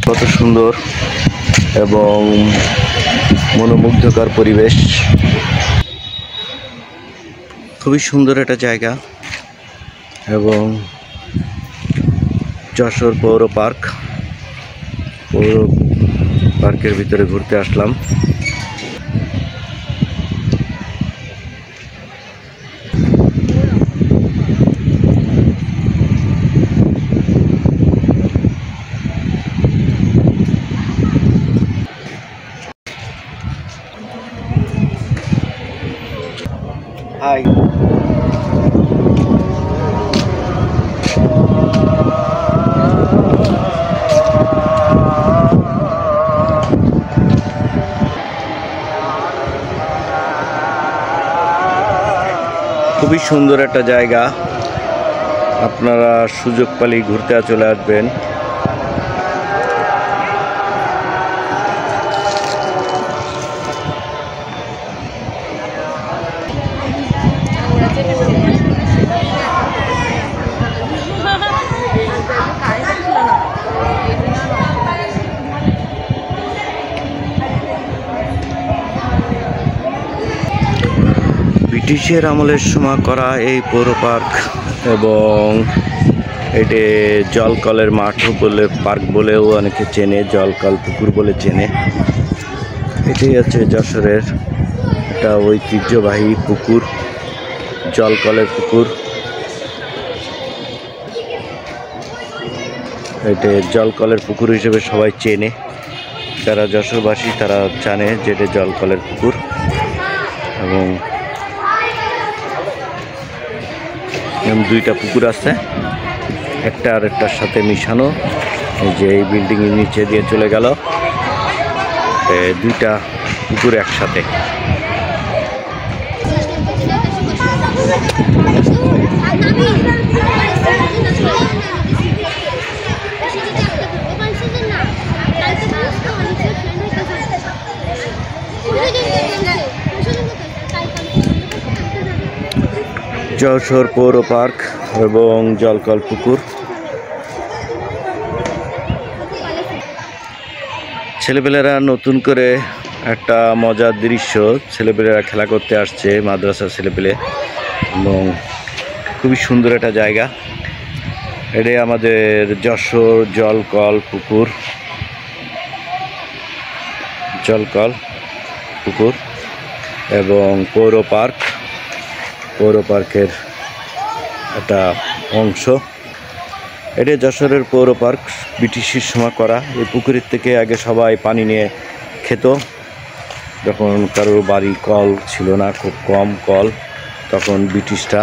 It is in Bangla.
কত সুন্দর এবং মনোমুগ্ধকর পরিবেশ, খুবই সুন্দর একটা জায়গা। এবং যশোর পৌর পার্কের ভিতরে ঘুরতে আসলাম। হাই, খুবই সুন্দর একটা জায়গা, আপনারা সুযোগ পেলেই ঘুরতে চলে আসবেন। ব্রিটিশের আমলের সময় করা এই পৌর পার্ক, এবং এটি জলকলের মাঠ বলে, পার্ক বলেও অনেকে চেনে, জলকল পুকুর বলে চেনে। এটি হচ্ছে যশোরের একটা ঐতিহ্যবাহী পুকুর, জলকলের পুকুর। এটি জলকলের পুকুর হিসেবে সবাই চেনে, যারা যশোরবাসী তারা জানে যে এটি জলকলের পুকুর। এবং দুইটা পুকুর আছে, একটা আর একটার সাথে মিশানো। এই যে এই বিল্ডিং এর নিচে দিয়ে চলে গেল, দুইটা পুকুর একসাথে। যশোর পৌর পার্ক এবং জলকল পুকুর। ছেলেপেলেরা নতুন করে একটা মজার দৃশ্য, ছেলেপেলেরা খেলা করতে আসছে, মাদ্রাসার ছেলেপেলে, এবং খুবই সুন্দর একটা জায়গা। এটাই আমাদের যশোর জলকল পুকুর, জলকল পুকুর এবং পৌর পার্কের একটা অংশ। এটা যশোরের পৌর পার্ক, ব্রিটিশের সময় করা। এই পুকুরের থেকে আগে সবাই পানি নিয়ে খেত, যখন কারোর বাড়ি কল ছিল না, খুব কম কল, তখন ব্রিটিশরা